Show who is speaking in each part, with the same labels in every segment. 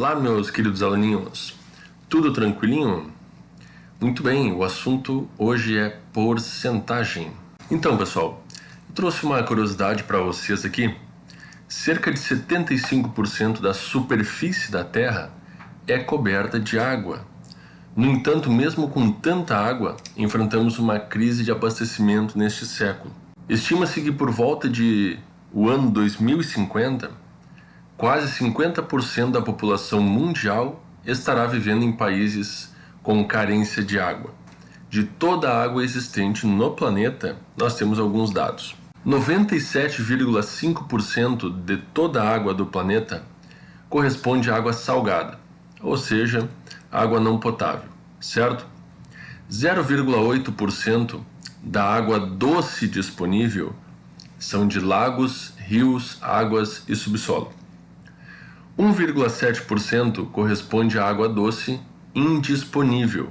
Speaker 1: Olá, meus queridos aluninhos, tudo tranquilinho? Muito bem, o assunto hoje é porcentagem. Então, pessoal, eu trouxe uma curiosidade para vocês aqui. Cerca de 75% da superfície da Terra é coberta de água. No entanto, mesmo com tanta água, enfrentamos uma crise de abastecimento neste século. Estima-se que por volta de o ano 2050, quase 50% da população mundial estará vivendo em países com carência de água. De toda a água existente no planeta, nós temos alguns dados. 97,5% de toda a água do planeta corresponde à água salgada, ou seja, água não potável, certo? 0,8% da água doce disponível são de lagos, rios, águas e subsolo. 1,7% corresponde à água doce indisponível,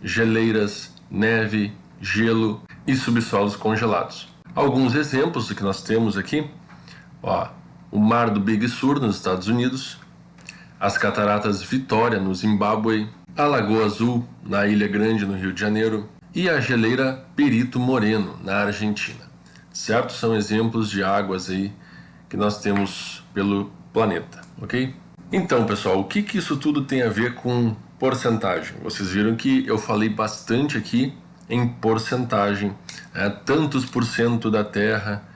Speaker 1: geleiras, neve, gelo e subsolos congelados. Alguns exemplos do que nós temos aqui, o Mar do Big Sur nos Estados Unidos, as Cataratas Vitória no Zimbábue, a Lagoa Azul na Ilha Grande no Rio de Janeiro e a geleira Perito Moreno na Argentina. Certo? São exemplos de águas aí que nós temos pelo planeta, ok? Então, pessoal, o que isso tudo tem a ver com porcentagem? Vocês viram que eu falei bastante aqui em porcentagem. Tantos por cento da Terra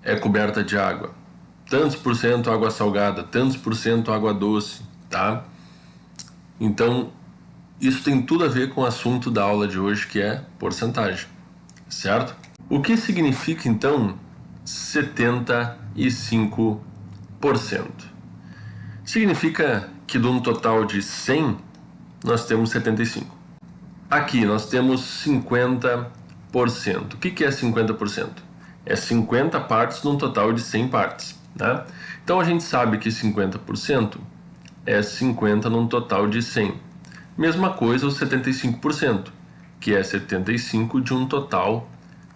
Speaker 1: é coberta de água, tantos por cento água salgada, tantos por cento água doce, tá? Então, isso tem tudo a ver com o assunto da aula de hoje, que é porcentagem, certo? O que significa, então, 75%? Significa que de um total de 100, nós temos 75. Aqui nós temos 50%. O que é 50%? É 50 partes num total de 100 partes, né? Então a gente sabe que 50% é 50 num total de 100. Mesma coisa os 75%, que é 75 de um total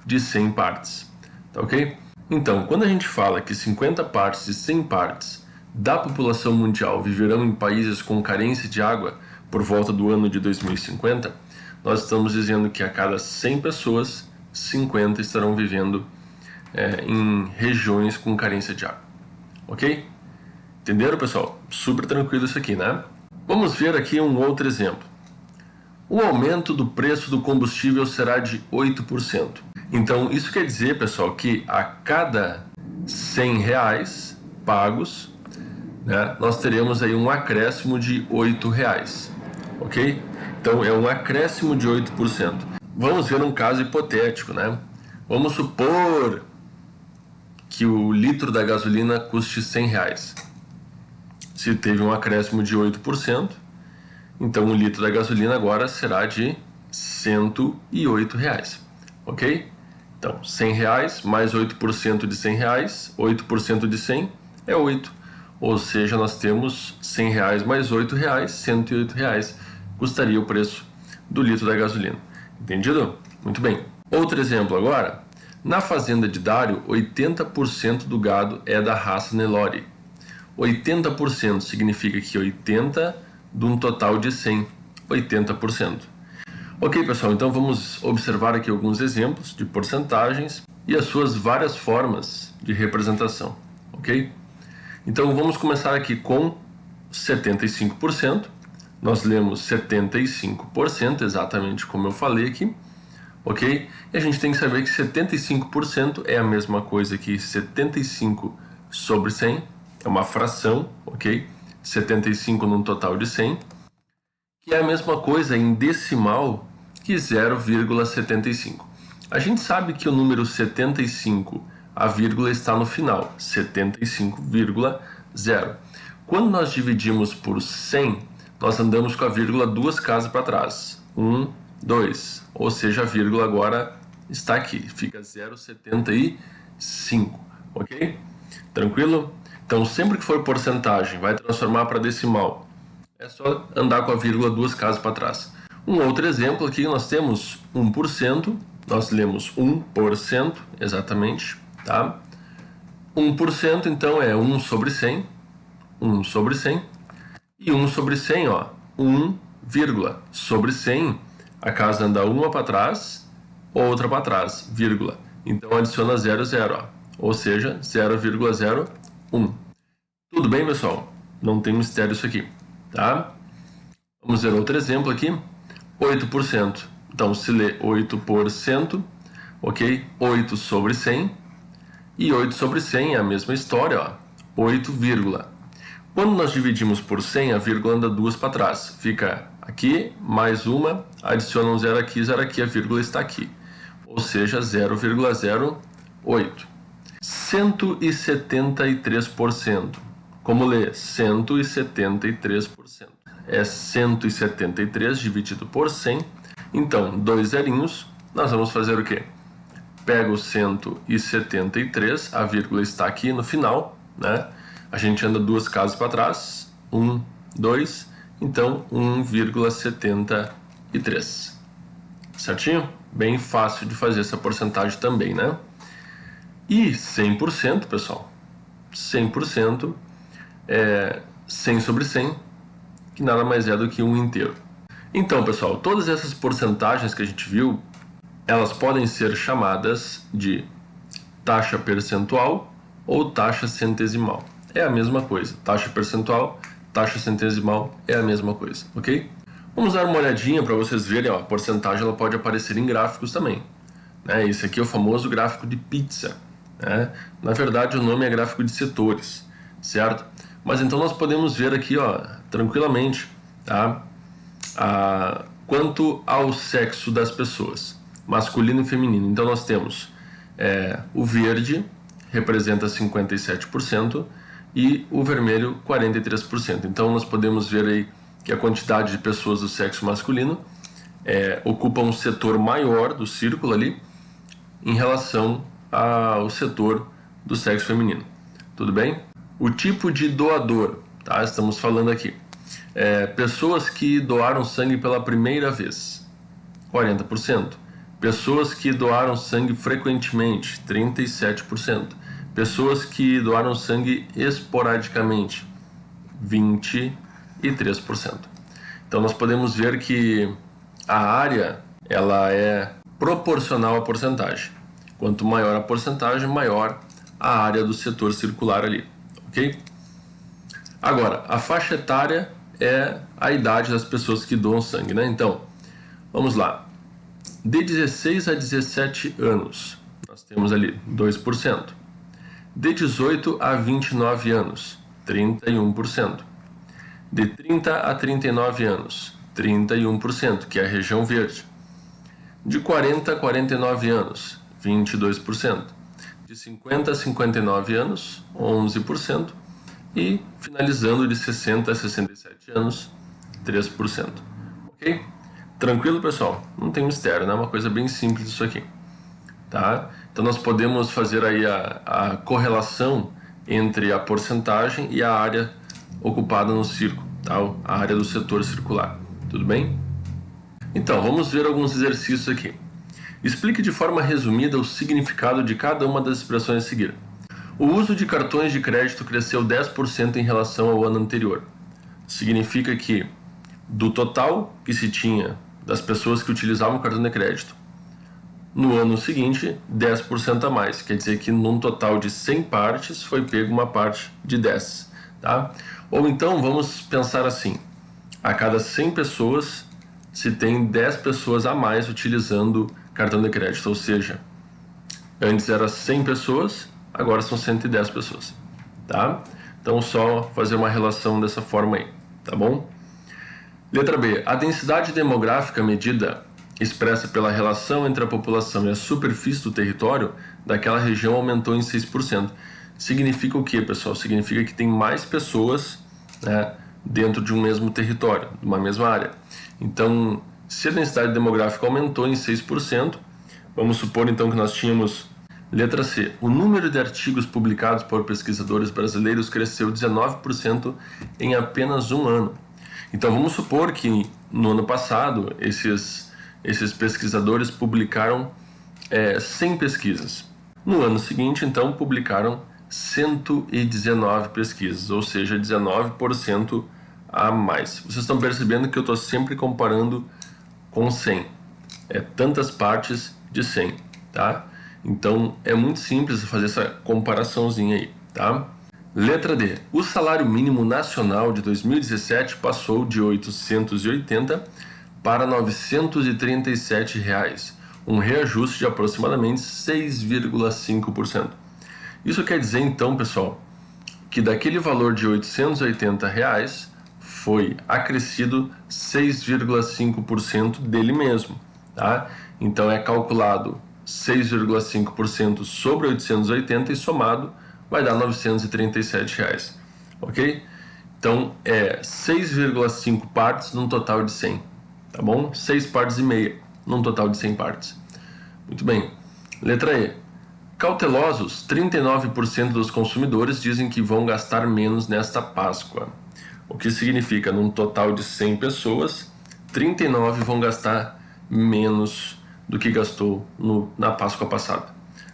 Speaker 1: de 100 partes, tá ok? Então, quando a gente fala que 50 partes de 100 partes da população mundial viverão em países com carência de água por volta do ano de 2050, nós estamos dizendo que a cada 100 pessoas, 50 estarão vivendo em regiões com carência de água, ok? Entenderam, pessoal? Super tranquilo isso aqui, né? Vamos ver aqui um outro exemplo. O aumento do preço do combustível será de 8%. Então, isso quer dizer, pessoal, que a cada R$100 pagos, né, nós teremos aí um acréscimo de R$8, ok? Então, é um acréscimo de 8%. Vamos ver um caso hipotético, né? Vamos supor que o litro da gasolina custe R$100. Se teve um acréscimo de 8%, então o litro da gasolina agora será de R$108, ok? Então, R$100 mais 8% de R$100, 8% de 100 é 8. Ou seja, nós temos R$100 mais R$8, R$108 custaria o preço do litro da gasolina. Entendido? Muito bem. Outro exemplo agora. Na fazenda de Dário, 80% do gado é da raça Nelore. 80% significa que 80 de um total de 100, 80%. Ok, pessoal, então vamos observar aqui alguns exemplos de porcentagens e as suas várias formas de representação, ok? Então vamos começar aqui com 75%. Nós lemos 75%, exatamente como eu falei aqui, ok? E a gente tem que saber que 75% é a mesma coisa que 75 sobre 100, é uma fração, ok? 75 num total de 100, que é a mesma coisa em decimal que 0,75. A gente sabe que o número 75, a vírgula está no final, 75,0. Quando nós dividimos por 100, nós andamos com a vírgula duas casas para trás. 1, 2, ou seja, a vírgula agora está aqui, fica 0,75, ok? Tranquilo? Então, sempre que for porcentagem, vai transformar para decimal. É só andar com a vírgula duas casas para trás. Um outro exemplo aqui, nós temos 1%, nós lemos 1%, exatamente, tá? 1%, então, é 1 sobre 100, 1 sobre 100. E 1 sobre 100, ó, 1, vírgula, sobre 100, a casa anda uma para trás, outra para trás, vírgula. Então adiciona 0, 0, ó, ou seja, 0,01. Tudo bem, pessoal? Não tem mistério isso aqui, tá? Vamos ver outro exemplo aqui. 8%. Então, se lê 8%, ok? 8 sobre 100. E 8 sobre 100 é a mesma história, ó. 8, vírgula. Quando nós dividimos por 100, a vírgula anda duas para trás. Fica aqui, mais uma, adiciona um 0 aqui, a vírgula está aqui. Ou seja, 0,08. 173%. Como ler? 173%. É 173 dividido por 100. Então, dois zerinhos, nós vamos fazer o quê? Pega o 173, a vírgula está aqui no final, né? A gente anda duas casas para trás, 1, 2, então 1,73. Certinho? Bem fácil de fazer essa porcentagem também, né? E 100%, pessoal, 100% é 100 sobre 100, que nada mais é do que 1 inteiro. Então, pessoal, todas essas porcentagens que a gente viu, elas podem ser chamadas de taxa percentual ou taxa centesimal. É a mesma coisa. Taxa percentual, taxa centesimal é a mesma coisa, ok? Vamos dar uma olhadinha para vocês verem, ó, a porcentagem ela pode aparecer em gráficos também. Né? Esse aqui é o famoso gráfico de pizza. Né? Na verdade, o nome é gráfico de setores, certo? Mas então nós podemos ver aqui, ó, tranquilamente, tá? Quanto ao sexo das pessoas, masculino e feminino. Então nós temos o verde representa 57% e o vermelho 43%. Então nós podemos ver aí que a quantidade de pessoas do sexo masculino ocupa um setor maior do círculo ali em relação ao setor do sexo feminino. Tudo bem? O tipo de doador, tá? Estamos falando aqui. Pessoas que doaram sangue pela primeira vez, 40%. Pessoas que doaram sangue frequentemente, 37%. Pessoas que doaram sangue esporadicamente, 23%. Então nós podemos ver que a área ela é proporcional à porcentagem. Quanto maior a porcentagem, maior a área do setor circular ali, ok? Agora, a faixa etária é a idade das pessoas que doam sangue, né? Então, vamos lá. De 16 a 17 anos, nós temos ali 2%. De 18 a 29 anos, 31%. De 30 a 39 anos, 31%, que é a região verde. De 40 a 49 anos, 22%. De 50 a 59 anos, 11%. E finalizando de 60 a 67 anos, 3%. Ok? Tranquilo, pessoal? Não tem mistério, né? É uma coisa bem simples isso aqui. Tá? Então nós podemos fazer aí a correlação entre a porcentagem e a área ocupada no círculo, tá? A área do setor circular. Tudo bem? Então, vamos ver alguns exercícios aqui. Explique de forma resumida o significado de cada uma das expressões a seguir. O uso de cartões de crédito cresceu 10% em relação ao ano anterior. Significa que, do total que se tinha das pessoas que utilizavam o cartão de crédito, no ano seguinte, 10% a mais. Quer dizer que num total de 100 partes, foi pego uma parte de 10. Tá? Ou então, vamos pensar assim. A cada 100 pessoas, se tem 10 pessoas a mais utilizando cartão de crédito. Ou seja, antes era 100 pessoas, agora são 110 pessoas. Tá? Então, só fazer uma relação dessa forma aí. Tá bom? Letra B. A densidade demográfica medida expressa pela relação entre a população e a superfície do território daquela região aumentou em 6%. Significa o que, pessoal? Significa que tem mais pessoas, né, dentro de um mesmo território, de uma mesma área. Então, se a densidade demográfica aumentou em 6%, vamos supor então que nós tínhamos, letra C, o número de artigos publicados por pesquisadores brasileiros cresceu 19% em apenas um ano. Então, vamos supor que no ano passado, esses pesquisadores publicaram 100 pesquisas. No ano seguinte, então, publicaram 119 pesquisas, ou seja, 19% a mais. Vocês estão percebendo que eu estou sempre comparando com 100. É tantas partes de 100, tá? Então, é muito simples fazer essa comparaçãozinha aí, tá? Letra D. O salário mínimo nacional de 2017 passou de R$ 880 para R$ 937, reais, um reajuste de aproximadamente 6,5%. Isso quer dizer, então, pessoal, que daquele valor de R$ 880 reais foi acrescido 6,5% dele mesmo, tá? Então é calculado 6,5% sobre 880 e somado vai dar R$ 937 reais, ok? Então é 6,5 partes num total de 100, tá bom? 6 partes e meia num total de 100 partes. Muito bem. Letra E. Cautelosos, 39% dos consumidores dizem que vão gastar menos nesta Páscoa. O que significa, num total de 100 pessoas, 39 vão gastar menos do que gastou na Páscoa passada.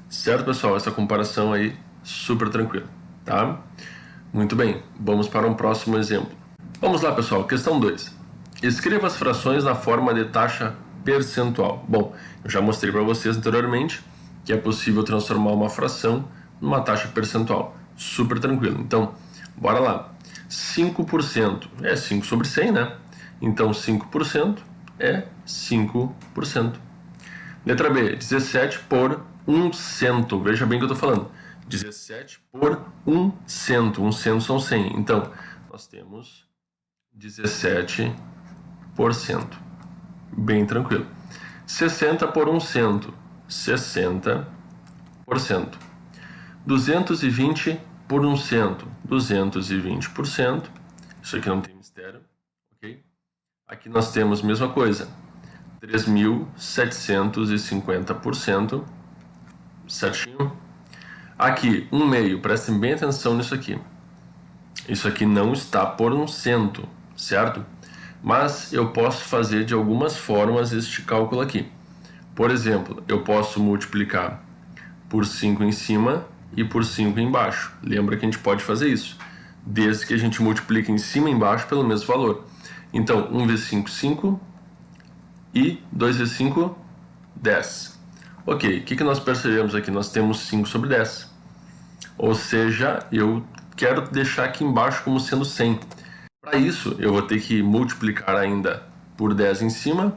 Speaker 1: Certo, pessoal? Essa comparação aí, super tranquila, tá? Muito bem, vamos para um próximo exemplo. Vamos lá, pessoal, questão 2. Escreva as frações na forma de taxa percentual. Bom, eu já mostrei para vocês anteriormente que é possível transformar uma fração numa taxa percentual. Super tranquilo. Então, bora lá. 5% é 5 sobre 100, né? Então, 5% é 5%. Letra B, 17 por 1 cento. Veja bem o que eu estou falando. 17 por 1 cento. 1 cento são 100. Então, nós temos 17%. Bem tranquilo. 60 por 1 cento. 60%. 220 por 1 cento. 220%. Isso aqui não tem mistério. Ok? Aqui nós temos a mesma coisa. 3.750%. Certinho? Aqui, 1 meio. Prestem bem atenção nisso aqui. Isso aqui não está por 1 cento, certo? Mas eu posso fazer de algumas formas este cálculo aqui. Por exemplo, eu posso multiplicar por 5 em cima e por 5 embaixo. Lembra que a gente pode fazer isso, desde que a gente multiplique em cima e embaixo pelo mesmo valor. Então, 1 vezes 5, 5 e 2 vezes 5, 10. Ok, o que nós percebemos aqui? Nós temos 5 sobre 10. Ou seja, eu quero deixar aqui embaixo como sendo 100. Para isso, eu vou ter que multiplicar ainda por 10 em cima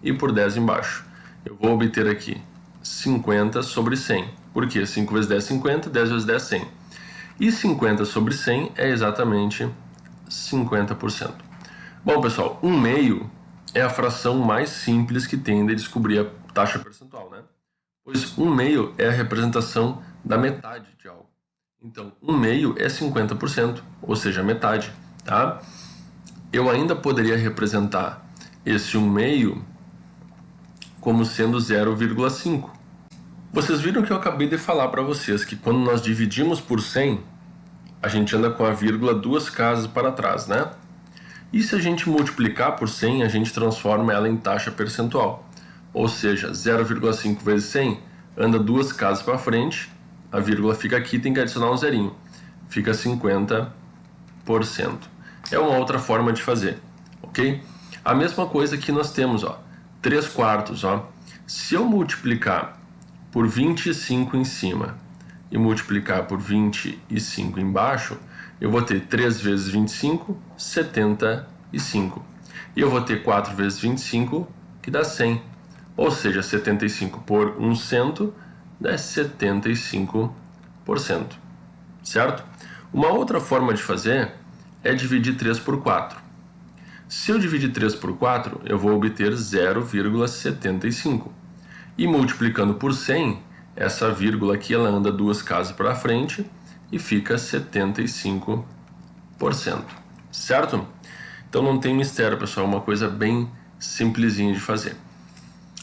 Speaker 1: e por 10 embaixo. Eu vou obter aqui 50 sobre 100. Por quê? 5 vezes 10 é 50, 10 vezes 10 é 100. E 50 sobre 100 é exatamente 50%. Bom, pessoal, 1 meio é a fração mais simples que tem de descobrir a taxa percentual, né? Pois 1 meio é a representação da metade de algo. Então, 1 meio é 50%, ou seja, metade, tá? Eu ainda poderia representar esse 1 meio como sendo 0,5. Vocês viram que eu acabei de falar para vocês que quando nós dividimos por 100, a gente anda com a vírgula 2 casas para trás, né? E se a gente multiplicar por 100, a gente transforma ela em taxa percentual. Ou seja, 0,5 vezes 100 anda 2 casas para frente, a vírgula fica aqui, tem que adicionar um zerinho. Fica 50%. É uma outra forma de fazer, ok? A mesma coisa que nós temos, ó, 3 quartos, ó. Se eu multiplicar por 25 em cima e multiplicar por 25 embaixo, eu vou ter 3 vezes 25, 75. E eu vou ter 4 vezes 25, que dá 100. Ou seja, 75 por 1 cento dá 75%. Certo? Uma outra forma de fazer é dividir 3 por 4. Se eu dividir 3 por 4, eu vou obter 0,75. E multiplicando por 100, essa vírgula aqui ela anda 2 casas para frente e fica 75%. Certo? Então não tem mistério, pessoal, é uma coisa bem simplesinha de fazer.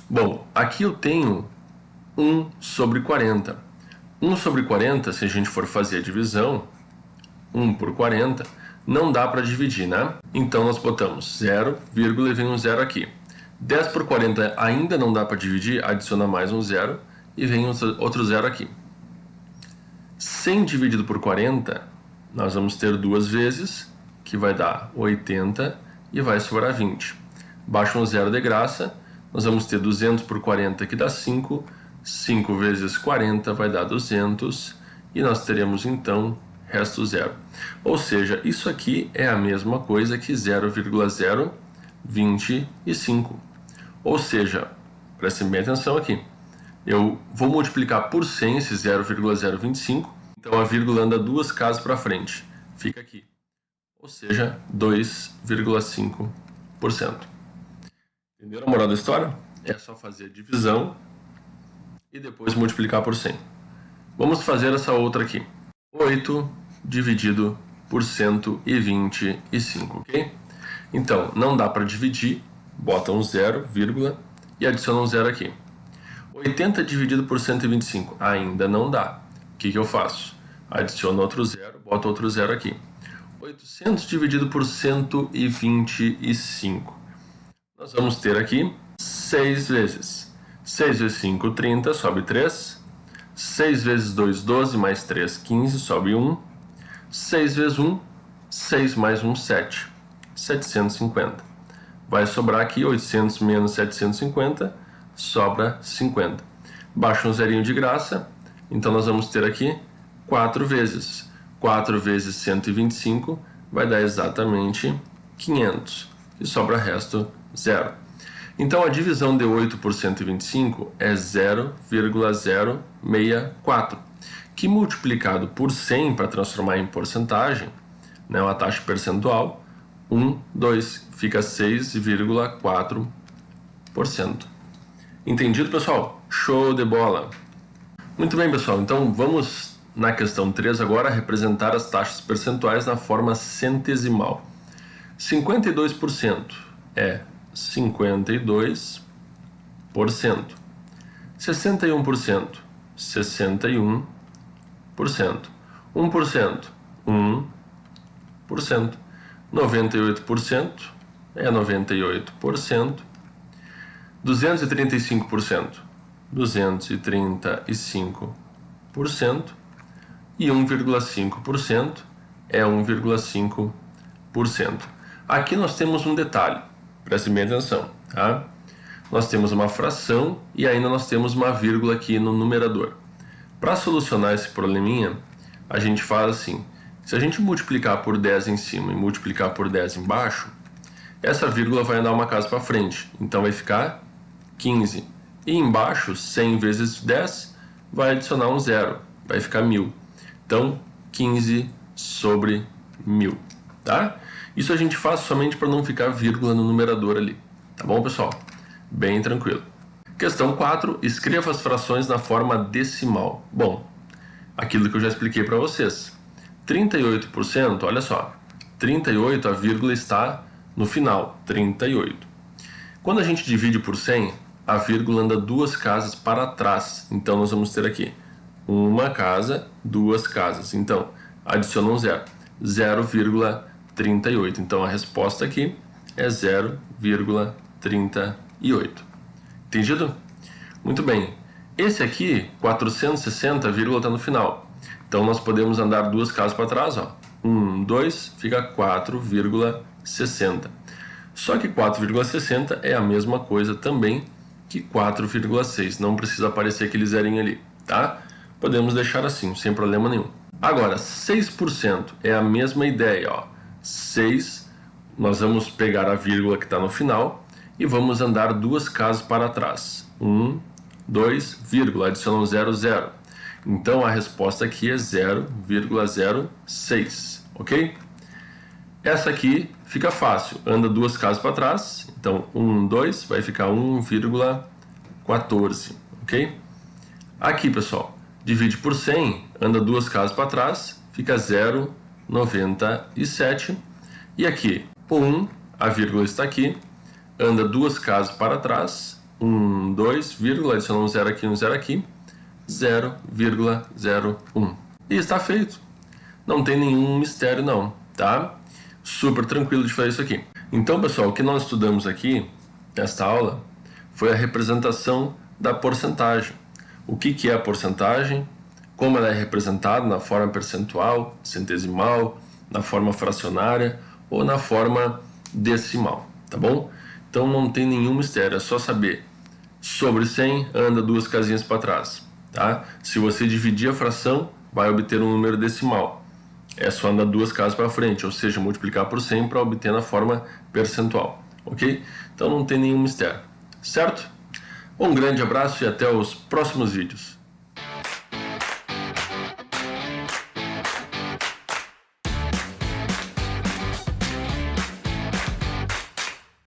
Speaker 1: Bom, aqui eu tenho 1 sobre 40. 1 sobre 40, se a gente for fazer a divisão, 1 por 40, não dá para dividir, né? Então nós botamos 0, vírgula e vem um 0 aqui. 10 por 40 ainda não dá para dividir, adiciona mais um 0 e vem outro 0 aqui. 100 dividido por 40, nós vamos ter 2 vezes, que vai dar 80 e vai sobrar 20. Baixa um zero de graça, nós vamos ter 200 por 40 que dá 5, 5 vezes 40 vai dar 200 e nós teremos então resto zero. Ou seja, isso aqui é a mesma coisa que 0,025. Ou seja, prestem bem atenção aqui. Eu vou multiplicar por 100 esse 0,025, então a vírgula anda duas casas para frente, fica aqui. Ou seja, 2,5%. Entenderam a moral da história? É só fazer a divisão e depois multiplicar por 100. Vamos fazer essa outra aqui. 8 dividido por 125, ok? Então, não dá para dividir, bota um zero, vírgula, e adiciona um zero aqui. 80 dividido por 125, ainda não dá. O que eu faço? Adiciono outro zero, boto outro zero aqui. 800 dividido por 125. Nós vamos ter aqui 6 vezes. 6 vezes 5, 30, sobe 3. 6 vezes 2, 12, mais 3, 15, sobe 1. 6 vezes 1, 6 mais 1, 7. 750. Vai sobrar aqui 800 menos 750, sobra 50. Baixa um zerinho de graça, então nós vamos ter aqui 4 vezes. 4 vezes 125 vai dar exatamente 500, e sobra resto zero. Então a divisão de 8 por 125 é 0,064, que multiplicado por 100 para transformar em porcentagem, né, uma taxa percentual, 2, fica 6,4%. Entendido, pessoal? Show de bola! Muito bem, pessoal, então vamos na questão 3 agora representar as taxas percentuais na forma centesimal. 52% é 52%. 61%, 61%. 1%, 1%. 98% é 98%. 235%, 235%. E 1,5% é 1,5%. Aqui nós temos um detalhe, prestem bem atenção, tá? Nós temos uma fração e ainda nós temos uma vírgula aqui no numerador. Para solucionar esse probleminha, a gente faz assim: se a gente multiplicar por 10 em cima e multiplicar por 10 embaixo, essa vírgula vai andar uma casa para frente, então vai ficar 15. E embaixo, 100 vezes 10, vai adicionar um zero, vai ficar 1000. Então, 15 sobre 1000, tá? Isso a gente faz somente para não ficar vírgula no numerador ali, tá bom, pessoal? Bem tranquilo. Questão 4, escreva as frações na forma decimal. Bom, aquilo que eu já expliquei para vocês. 38%, olha só, 38, a vírgula está no final, 38. Quando a gente divide por 100, a vírgula anda duas casas para trás, então nós vamos ter aqui uma casa, duas casas. Então, adiciona um zero. 0,38. Então, a resposta aqui é 0,38. Entendido? Muito bem. Esse aqui, 460, a vírgula está no final. Então, nós podemos andar duas casas para trás. 1, 2, fica 4,60. Só que 4,60 é a mesma coisa também que 4,6. Não precisa aparecer aquele zerinho ali, tá? Podemos deixar assim, sem problema nenhum. Agora, 6% é a mesma ideia, ó. 6, nós vamos pegar a vírgula que está no final e vamos andar duas casas para trás. 1, 2, vírgula, adiciona um 0, 0. Então, a resposta aqui é 0,06, ok? Essa aqui fica fácil, anda duas casas para trás, então 1, 2, vai ficar 1,14, ok? Aqui, pessoal, divide por 100, anda duas casas para trás, fica 0,97. E aqui, 1, a vírgula está aqui, anda duas casas para trás, 1, 2, vírgula, adiciona um 0 aqui, 0,01. E está feito. Não tem nenhum mistério não, tá? Super tranquilo de fazer isso aqui. Então, pessoal, o que nós estudamos aqui, nesta aula, foi a representação da porcentagem. O que é a porcentagem, como ela é representada na forma percentual, centesimal, na forma fracionária ou na forma decimal, tá bom? Então não tem nenhum mistério, é só saber. Sobre 100, anda 2 casinhas para trás, tá? Se você dividir a fração, vai obter um número decimal. É só andar 2 casas para frente, ou seja, multiplicar por 100 para obter na forma percentual, ok? Então não tem nenhum mistério, certo? Um grande abraço e até os próximos vídeos.